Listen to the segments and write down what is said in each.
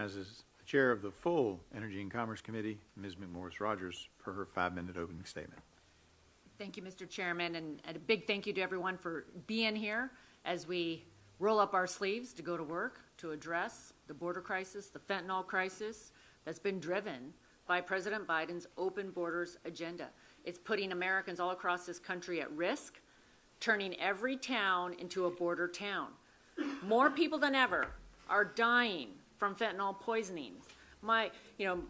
recognizes the Chair of the full Energy and Commerce Committee, Ms. McMorris Rodgers, for her 5-minute opening statement. Thank you, Mr. Chairman, and a big thank you to everyone for being here as we roll up our sleeves to go to work to address the border crisis, the fentanyl crisis that's been driven by President Biden's open borders agenda. It's putting Americans all across this country at risk, turning every town into a border town. More people than ever are dying from fentanyl poisoning.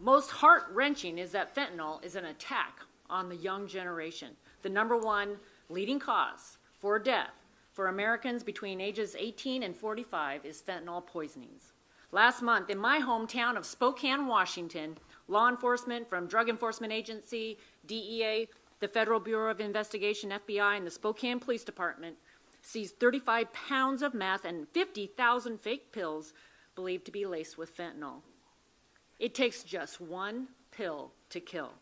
Most heart-wrenching is that fentanyl is an attack on the young generation. The #1 leading cause for death for Americans between ages 18 and 45 is fentanyl poisonings. Last month, in my hometown of Spokane, Washington, law enforcement from Drug Enforcement Agency, DEA, the Federal Bureau of Investigation, FBI, and the Spokane Police Department seized 35 pounds of meth and 50,000 fake pills believed to be laced with fentanyl. It takes just one pill to kill.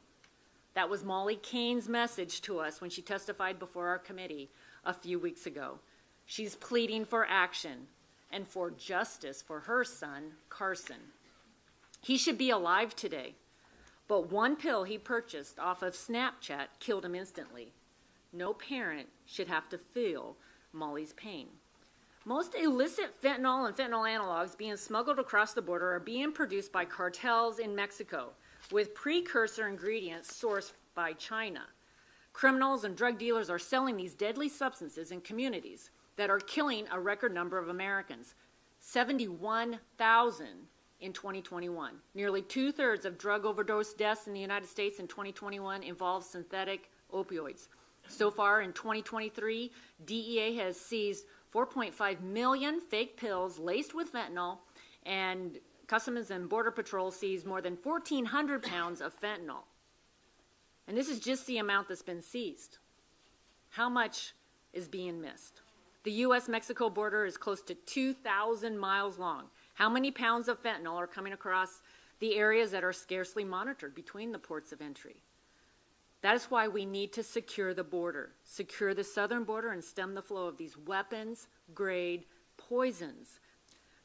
That was Molly Kane's message to us when she testified before our committee a few weeks ago. She's pleading for action and for justice for her son, Carson. He should be alive today, but one pill he purchased off of Snapchat killed him instantly. No parent should have to feel Molly's pain. Most illicit fentanyl and fentanyl analogs being smuggled across the border are being produced by cartels in Mexico with precursor ingredients sourced by China. Criminals and drug dealers are selling these deadly substances in communities that are killing a record number of Americans, 71,000 in 2021. Nearly 2/3 of drug overdose deaths in the United States in 2021 involve synthetic opioids. So far in 2023, DEA has seized 4.5 million fake pills laced with fentanyl, and Customs and Border Patrol seized more than 1,400 pounds of fentanyl. And this is just the amount that's been seized. How much is being missed? The U.S.-Mexico border is close to 2,000 miles long. How many pounds of fentanyl are coming across the areas that are scarcely monitored between the ports of entry? That is why we need to secure the border, secure the southern border, and stem the flow of these weapons-grade poisons.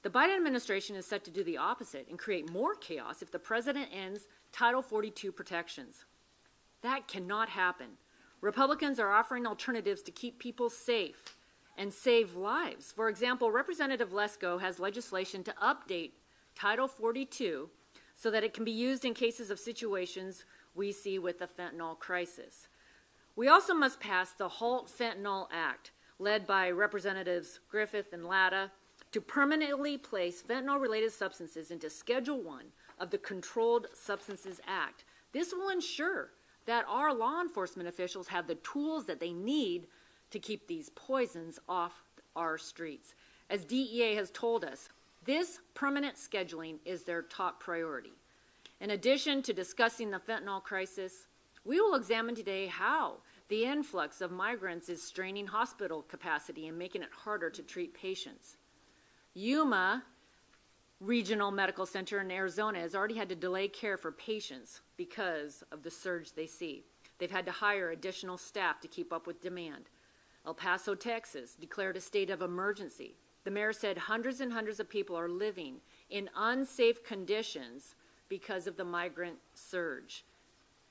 The Biden administration is set to do the opposite and create more chaos if the president ends Title 42 protections. That cannot happen. Republicans are offering alternatives to keep people safe and save lives. For example, Representative Lesko has legislation to update Title 42 so that it can be used in cases of situations we see with the fentanyl crisis. We also must pass the Halt Fentanyl Act, led by Representatives Griffith and Latta, to permanently place fentanyl-related substances into Schedule 1 of the Controlled Substances Act. This will ensure that our law enforcement officials have the tools that they need to keep these poisons off our streets. As DEA has told us, this permanent scheduling is their top priority. In addition to discussing the fentanyl crisis, we will examine today how the influx of migrants is straining hospital capacity and making it harder to treat patients. Yuma Regional Medical Center in Arizona has already had to delay care for patients because of the surge they see. They've had to hire additional staff to keep up with demand. El Paso, Texas, declared a state of emergency. The mayor said hundreds and hundreds of people are living in unsafe conditions because of the migrant surge.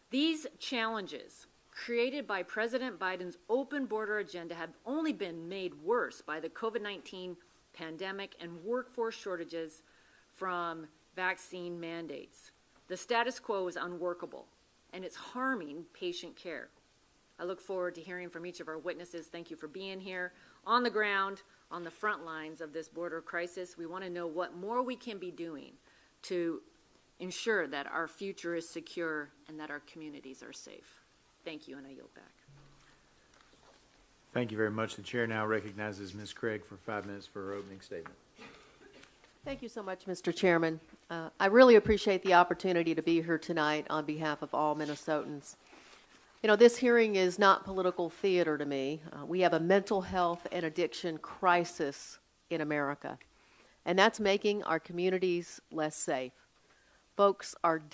These challenges created by President Biden's open border agenda have only been made worse by the COVID-19 pandemic and workforce shortages from vaccine mandates. The status quo is unworkable, and it's harming patient care. I look forward to hearing from each of our witnesses. Thank you for being here on the ground, on the front lines of this border crisis. We want to know what more we can be doing to ensure that our future is secure and that our communities are safe. Thank you, and I yield back. Thank you very much. The chair now recognizes Ms. Craig for 5 minutes for her opening statement. Thank you so much, Mr. Chairman. I really appreciate the opportunity to be here tonight on behalf of all Minnesotans. You know, this hearing is not political theater to me. We have a mental health and addiction crisis in America, and that's making our communities less safe. Folks are dying.